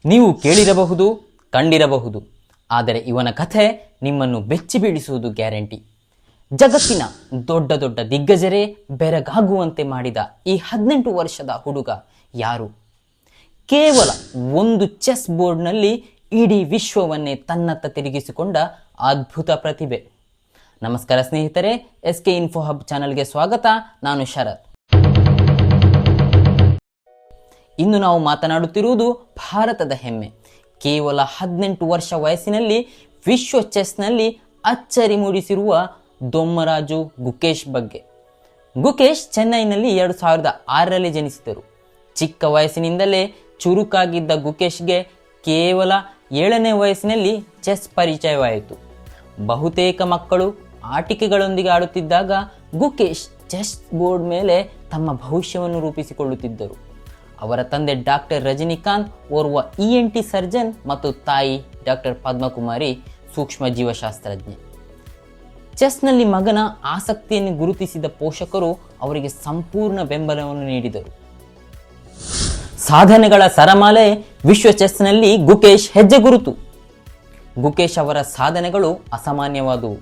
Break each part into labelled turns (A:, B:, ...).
A: ನೀವು ಕೇಳಿರಬಹುದು, ಕಂಡಿರಬಹುದು, ಆದರೆ ಇವನ ಕಥೆ ನಿಮ್ಮನ್ನು ಬೆಚ್ಚಿ ಬೀಳಿಸುವುದು ಗ್ಯಾರಂಟಿ. ಜಗತ್ತಿನ ದೊಡ್ಡ ದೊಡ್ಡ ದಿಗ್ಗಜರೇ ಬೆರಗಾಗುವಂತೆ ಮಾಡಿದ ಈ 18 ವರ್ಷದ ಹುಡುಗ ಯಾರು? ಕೇವಲ ಒಂದು ಚೆಸ್ ಬೋರ್ಡ್ನಲ್ಲಿ ಇಡೀ ವಿಶ್ವವನ್ನೇ ತನ್ನತ್ತ ತಿರುಗಿಸಿಕೊಂಡ ಅದ್ಭುತ ಪ್ರತಿಭೆ. ನಮಸ್ಕಾರ ಸ್ನೇಹಿತರೆ, SK ಇನ್ಫೋ ಹಬ್ ಚಾನಲ್ಗೆ ಸ್ವಾಗತ. ನಾನು ಶರತ್. ಇಂದು ನಾವು ಮಾತನಾಡುತ್ತಿರುವುದು ಭಾರತದ ಹೆಮ್ಮೆ. ಕೇವಲ 18 ವರ್ಷ ವಯಸ್ಸಿನಲ್ಲಿ ವಿಶ್ವ ಚೆಸ್ನಲ್ಲಿ ಅಚ್ಚರಿ ಮೂಡಿಸಿರುವ ದೊಮ್ಮರಾಜು ಗುಕೇಶ್ ಬಗ್ಗೆ. ಗುಕೇಶ್ ಚೆನ್ನೈನಲ್ಲಿ 2006ರಲ್ಲಿ ಜನಿಸಿದರು. ಚಿಕ್ಕ ವಯಸ್ಸಿನಿಂದಲೇ ಚುರುಕಾಗಿದ್ದ ಗುಕೇಶ್ಗೆ ಕೇವಲ 7ನೇ ವಯಸ್ಸಿನಲ್ಲಿ ಚೆಸ್ ಪರಿಚಯವಾಯಿತು. ಬಹುತೇಕ ಮಕ್ಕಳು ಆಟಿಕೆಗಳೊಂದಿಗೆ ಆಡುತ್ತಿದ್ದಾಗ ಗುಕೇಶ್ ಚೆಸ್ ಬೋರ್ಡ್ ಮೇಲೆ ತಮ್ಮ ಭವಿಷ್ಯವನ್ನು ರೂಪಿಸಿಕೊಳ್ಳುತ್ತಿದ್ದರು. ಅವರ ತಂದೆ ಡಾಕ್ಟರ್ ರಜನಿಕಾಂತ್ ಓರ್ವ ENT ಸರ್ಜನ್ ಮತ್ತು ತಾಯಿ ಡಾಕ್ಟರ್ ಪದ್ಮಕುಮಾರಿ ಸೂಕ್ಷ್ಮ ಜೀವಶಾಸ್ತ್ರಜ್ಞೆ. ಚೆಸ್ನಲ್ಲಿ ಮಗನ ಆಸಕ್ತಿಯನ್ನು ಗುರುತಿಸಿದ ಪೋಷಕರು ಅವರಿಗೆ ಸಂಪೂರ್ಣ ಬೆಂಬಲವನ್ನು ನೀಡಿದರು. ಸಾಧನೆಗಳ ಸರಮಾಲೆ ವಿಶ್ವ ಚೆಸ್ನಲ್ಲಿ ಗುಕೇಶ್ ಹೆಜ್ಜೆ ಗುರುತು. ಗುಕೇಶ್ ಅವರ ಸಾಧನೆಗಳು ಅಸಾಮಾನ್ಯವಾದವು.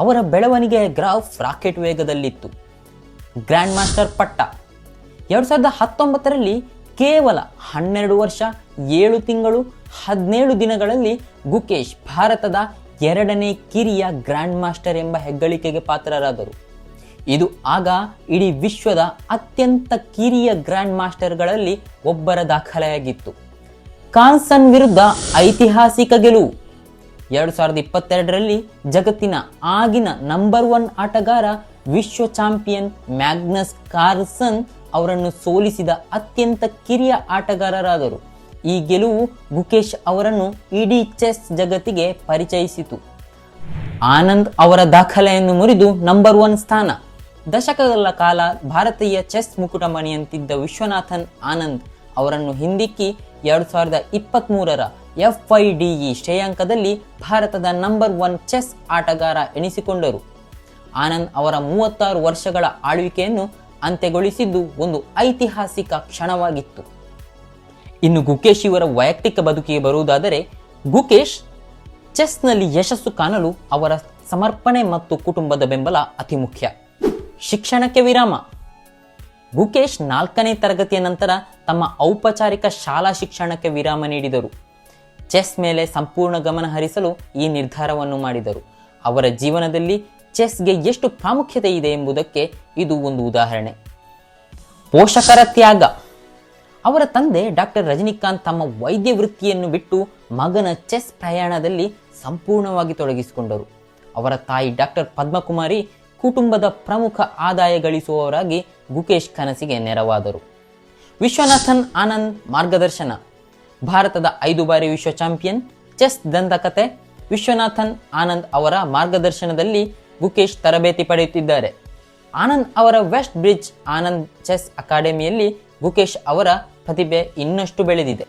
A: ಅವರ ಬೆಳವಣಿಗೆಯ ಗ್ರಾಫ್ ರಾಕೆಟ್ ವೇಗದಲ್ಲಿತ್ತು. ಗ್ರ್ಯಾಂಡ್ ಮಾಸ್ಟರ್ ಪಟ್ಟ 2019ರಲ್ಲಿ ಕೇವಲ 12 ವರ್ಷ 7 ತಿಂಗಳು 17 ದಿನಗಳಲ್ಲಿ ಗುಕೇಶ್ ಭಾರತದ 2ನೇ ಕಿರಿಯ ಗ್ರ್ಯಾಂಡ್ ಮಾಸ್ಟರ್ ಎಂಬ ಹೆಗ್ಗಳಿಕೆಗೆ ಪಾತ್ರರಾದರು. ಇದು ಆಗ ಇಡೀ ವಿಶ್ವದ ಅತ್ಯಂತ ಕಿರಿಯ ಗ್ರ್ಯಾಂಡ್ ಮಾಸ್ಟರ್ಗಳಲ್ಲಿ ಒಬ್ಬರ ದಾಖಲೆಯಾಗಿತ್ತು. ಕಾರ್ಲ್ಸನ್ ವಿರುದ್ಧ ಐತಿಹಾಸಿಕ ಗೆಲುವು. 2022ರಲ್ಲಿ ಜಗತ್ತಿನ ಆಗಿನ ನಂಬರ್ 1 ಆಟಗಾರ ವಿಶ್ವ ಚಾಂಪಿಯನ್ ಮ್ಯಾಗ್ನಸ್ ಕಾರ್ಲ್ಸನ್ ಅವರನ್ನು ಸೋಲಿಸಿದ ಅತ್ಯಂತ ಕಿರಿಯ ಆಟಗಾರರಾದರು. ಈ ಗೆಲುವು ಗುಕೇಶ್ ಅವರನ್ನು ಇಡೀ ಚೆಸ್ ಜಗತ್ತಿಗೆ ಪರಿಚಯಿಸಿತು. ಆನಂದ್ ಅವರ ದಾಖಲೆಯನ್ನು ಮುರಿದು ನಂಬರ್ 1 ಸ್ಥಾನ. ದಶಕಗಳ ಕಾಲ ಭಾರತೀಯ ಚೆಸ್ ಮುಕುಟಮಣಿಯಂತಿದ್ದ ವಿಶ್ವನಾಥನ್ ಆನಂದ್ ಅವರನ್ನು ಹಿಂದಿಕ್ಕಿ 2023ರ FIDE ಶ್ರೇಯಾಂಕದಲ್ಲಿ ಭಾರತದ ನಂಬರ್ 1 ಚೆಸ್ ಆಟಗಾರ ಎನಿಸಿಕೊಂಡರು. ಆನಂದ್ ಅವರ 36 ವರ್ಷಗಳ ಆಳ್ವಿಕೆಯನ್ನು ಅಂತ್ಯಗೊಳಿಸಿದ್ದು ಒಂದು ಐತಿಹಾಸಿಕ ಕ್ಷಣವಾಗಿತ್ತು. ಇನ್ನು ಗುಕೇಶ್ ಇವರ ವೈಯಕ್ತಿಕ ಬದುಕಿಗೆ ಬರುವುದಾದರೆ, ಗುಕೇಶ್ ಚೆಸ್ನಲ್ಲಿ ಯಶಸ್ಸು ಕಾಣಲು ಅವರ ಸಮರ್ಪಣೆ ಮತ್ತು ಕುಟುಂಬದ ಬೆಂಬಲ ಅತಿ ಮುಖ್ಯ. ಶಿಕ್ಷಣಕ್ಕೆ ವಿರಾಮ. ಗುಕೇಶ್ 4ನೇ ತರಗತಿಯ ನಂತರ ತಮ್ಮ ಔಪಚಾರಿಕ ಶಾಲಾ ಶಿಕ್ಷಣಕ್ಕೆ ವಿರಾಮ ನೀಡಿದರು. ಚೆಸ್ ಮೇಲೆ ಸಂಪೂರ್ಣ ಗಮನ ಹರಿಸಲು ಈ ನಿರ್ಧಾರವನ್ನು ಮಾಡಿದರು. ಅವರ ಜೀವನದಲ್ಲಿ ಚೆಸ್ಗೆ ಎಷ್ಟು ಪ್ರಾಮುಖ್ಯತೆ ಇದೆ ಎಂಬುದಕ್ಕೆ ಇದು ಒಂದು ಉದಾಹರಣೆ. ಪೋಷಕರ ತ್ಯಾಗ. ಅವರ ತಂದೆ ಡಾಕ್ಟರ್ ರಜನಿಕಾಂತ್ ತಮ್ಮ ವೈದ್ಯ ವೃತ್ತಿಯನ್ನು ಬಿಟ್ಟು ಮಗನ ಚೆಸ್ ಪ್ರಯಾಣದಲ್ಲಿ ಸಂಪೂರ್ಣವಾಗಿ ತೊಡಗಿಸಿಕೊಂಡರು. ಅವರ ತಾಯಿ ಡಾಕ್ಟರ್ ಪದ್ಮಕುಮಾರಿ ಕುಟುಂಬದ ಪ್ರಮುಖ ಆದಾಯ ಗಳಿಸುವವರಾಗಿ ಗುಕೇಶ್ ಕನಸಿಗೆ ನೆರವಾದರು. ವಿಶ್ವನಾಥನ್ ಆನಂದ್ ಮಾರ್ಗದರ್ಶನ. ಭಾರತದ 5 ಬಾರಿ ವಿಶ್ವ ಚಾಂಪಿಯನ್, ಚೆಸ್ ದಂತಕತೆ ವಿಶ್ವನಾಥನ್ ಆನಂದ್ ಅವರ ಮಾರ್ಗದರ್ಶನದಲ್ಲಿ ಗುಕೇಶ್ ತರಬೇತಿ ಪಡೆಯುತ್ತಿದ್ದಾರೆ. ಆನಂದ್ ಅವರ ವೆಸ್ಟ್ ಬ್ರಿಡ್ಜ್ ಆನಂದ್ ಚೆಸ್ ಅಕಾಡೆಮಿಯಲ್ಲಿ ಗುಕೇಶ್ ಅವರ ಪ್ರತಿಭೆ ಇನ್ನಷ್ಟು ಬೆಳೆದಿದೆ.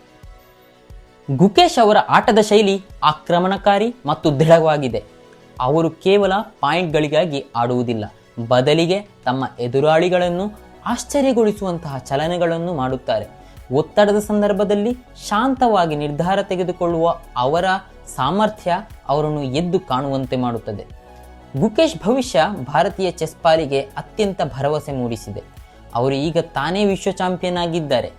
A: ಗುಕೇಶ್ ಅವರ ಆಟದ ಶೈಲಿ ಆಕ್ರಮಣಕಾರಿ ಮತ್ತು ದೃಢವಾಗಿದೆ. ಅವರು ಕೇವಲ ಪಾಯಿಂಟ್ಗಳಿಗಾಗಿ ಆಡುವುದಿಲ್ಲ, ಬದಲಿಗೆ ತಮ್ಮ ಎದುರಾಳಿಗಳನ್ನು ಆಶ್ಚರ್ಯಗೊಳಿಸುವಂತಹ ಚಲನೆಗಳನ್ನು ಮಾಡುತ್ತಾರೆ. ಒತ್ತಡದ ಸಂದರ್ಭದಲ್ಲಿ ಶಾಂತವಾಗಿ ನಿರ್ಧಾರ ತೆಗೆದುಕೊಳ್ಳುವ ಅವರ ಸಾಮರ್ಥ್ಯ ಅವರನ್ನು ಎದ್ದು ಕಾಣುವಂತೆ ಮಾಡುತ್ತದೆ. ಗುಕೇಶ್ ಭವಿಷ್ಯ ಭಾರತೀಯ ಚೆಸ್ ಪಾಲಿಗೆ ಅತ್ಯಂತ ಭರವಸೆ ಮೂಡಿಸಿದೆ. ಅವರು ಈಗ ತಾನೇ ವಿಶ್ವ ಚಾಂಪಿಯನ್ ಆಗಿದ್ದಾರೆ,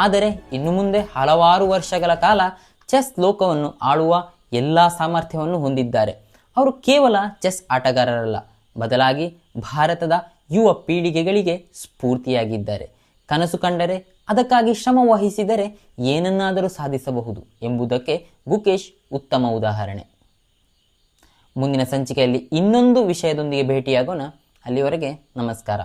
A: ಆದರೆ ಇನ್ನು ಮುಂದೆ ಹಲವಾರು ವರ್ಷಗಳ ಕಾಲ ಚೆಸ್ ಲೋಕವನ್ನು ಆಳುವ ಎಲ್ಲ ಸಾಮರ್ಥ್ಯವನ್ನು ಹೊಂದಿದ್ದಾರೆ. ಅವರು ಕೇವಲ ಚೆಸ್ ಆಟಗಾರರಲ್ಲ, ಬದಲಾಗಿ ಭಾರತದ ಯುವ ಪೀಳಿಗೆಗಳಿಗೆ ಸ್ಫೂರ್ತಿಯಾಗಿದ್ದಾರೆ. ಕನಸು ಕಂಡರೆ, ಅದಕ್ಕಾಗಿ ಶ್ರಮ ವಹಿಸಿದರೆ ಏನನ್ನಾದರೂ ಸಾಧಿಸಬಹುದು ಎಂಬುದಕ್ಕೆ ಗುಕೇಶ್ ಉತ್ತಮ ಉದಾಹರಣೆ. ಮುಂದಿನ ಸಂಚಿಕೆಯಲ್ಲಿ ಇನ್ನೊಂದು ವಿಷಯದೊಂದಿಗೆ ಭೇಟಿಯಾಗೋಣ. ಅಲ್ಲಿವರೆಗೆ ನಮಸ್ಕಾರ.